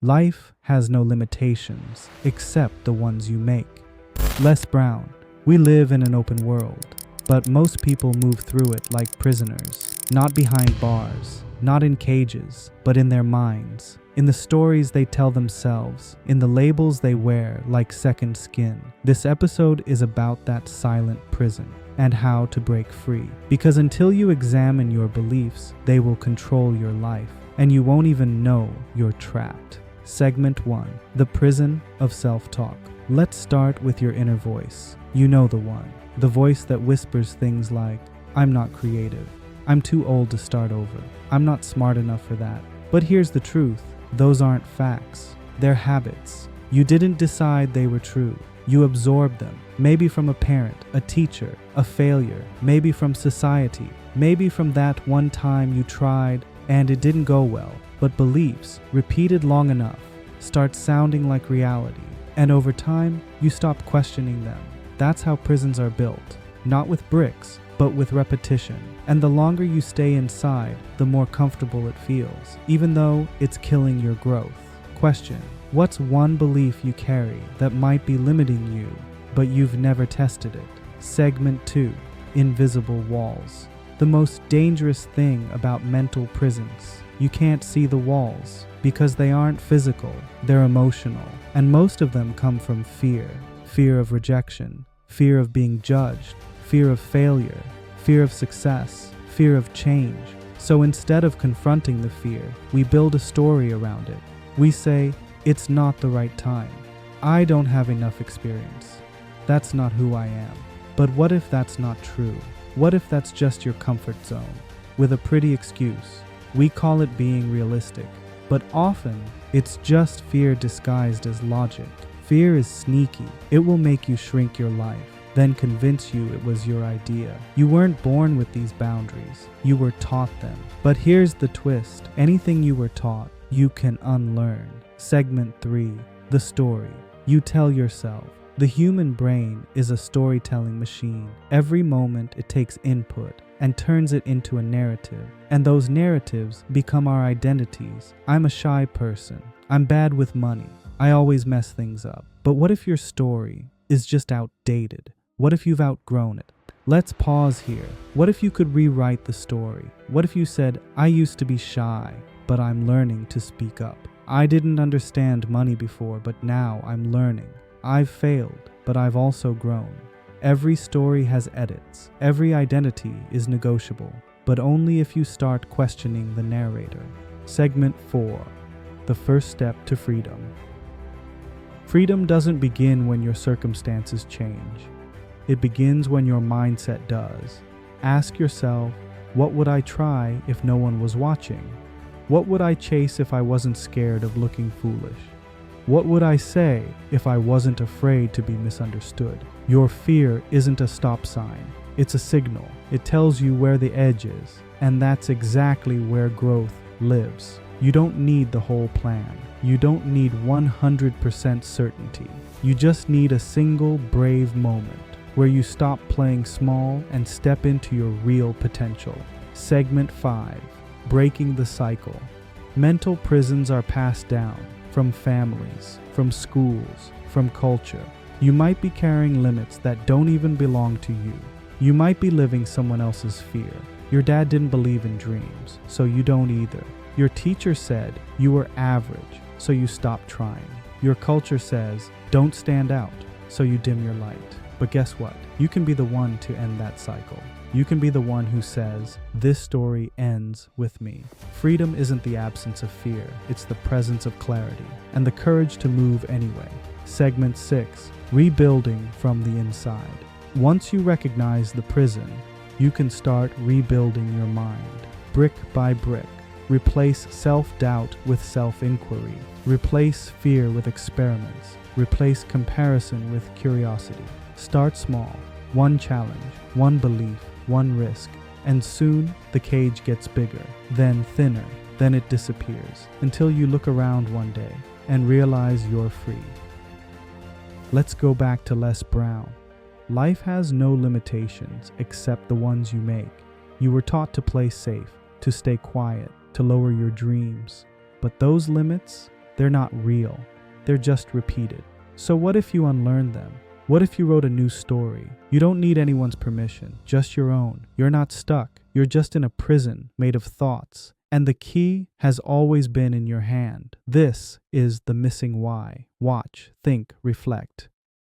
Life has no limitations except the ones you make. Les Brown. We live in an open world, but most people move through it like prisoners, not behind bars, not in cages, but in their minds, in the stories they tell themselves, in the labels they wear like second skin. This episode is about that silent prison and how to break free. Because until you examine your beliefs, they will control your life, and you won't even know you're trapped. Segment 1. The Prison of Self-Talk. Let's start with your inner voice. You know the one. The voice that whispers things like, "I'm not creative. I'm too old to start over. I'm not smart enough for that." But here's the truth. Those aren't facts. They're habits. You didn't decide they were true. You absorbed them. Maybe from a parent, a teacher, a failure. Maybe from society. Maybe from that one time you tried and it didn't go well. But beliefs, repeated long enough, start sounding like reality. And over time, you stop questioning them. That's how prisons are built. Not with bricks, but with repetition. And the longer you stay inside, the more comfortable it feels, even though it's killing your growth. Question: what's one belief you carry that might be limiting you, but you've never tested it? Segment 2. Invisible walls. The most dangerous thing about mental prisons: you can't see the walls because they aren't physical, they're emotional. And most of them come from fear. Fear of rejection, fear of being judged, fear of failure, fear of success, fear of change. So instead of confronting the fear, we build a story around it. We say, it's not the right time. I don't have enough experience. That's not who I am. But what if that's not true? What if that's just your comfort zone? With a pretty excuse. We call it being realistic. But often, it's just fear disguised as logic. Fear is sneaky. It will make you shrink your life, then convince you it was your idea. You weren't born with these boundaries. You were taught them. But here's the twist. Anything you were taught, you can unlearn. Segment 3. The story. You tell yourself. The human brain is a storytelling machine. Every moment it takes input and turns it into a narrative. And those narratives become our identities. I'm a shy person. I'm bad with money. I always mess things up. But what if your story is just outdated? What if you've outgrown it? Let's pause here. What if you could rewrite the story? What if you said, I used to be shy, but I'm learning to speak up. I didn't understand money before, but now I'm learning. I've failed, but I've also grown. Every story has edits. Every identity is negotiable, but only if you start questioning the narrator. Segment 4. The first step to freedom. Freedom doesn't begin when your circumstances change. It begins when your mindset does. Ask yourself, what would I try if no one was watching? What would I chase if I wasn't scared of looking foolish? What would I say if I wasn't afraid to be misunderstood? Your fear isn't a stop sign. It's a signal. It tells you where the edge is, and that's exactly where growth lives. You don't need the whole plan. You don't need 100% certainty. You just need a single brave moment where you stop playing small and step into your real potential. Segment 5. Breaking the cycle. Mental prisons are passed down from families, from schools, from culture. You might be carrying limits that don't even belong to you. You might be living someone else's fear. Your dad didn't believe in dreams, so you don't either. Your teacher said you were average, so you stop trying. Your culture says, don't stand out, so you dim your light. But guess what? You can be the one to end that cycle. You can be the one who says, this story ends with me. Freedom isn't the absence of fear, it's the presence of clarity and the courage to move anyway. Segment 6. Rebuilding from the inside. Once you recognize the prison, you can start rebuilding your mind. Brick by brick. Replace self-doubt with self-inquiry. Replace fear with experiments. Replace comparison with curiosity. Start small. One challenge, one belief, one risk, and soon the cage gets bigger, then thinner, then it disappears, until you look around one day and realize you're free. Let's go back to Les Brown. Life has no limitations except the ones you make. You were taught to play safe, to stay quiet, to lower your dreams. But those limits, They're not real. They're just repeated. So what if you unlearn them? What if you wrote a new story? You don't need anyone's permission, just your own. You're not stuck. You're just in a prison made of thoughts. And the key has always been in your hand. This is the missing why. Watch, think, reflect.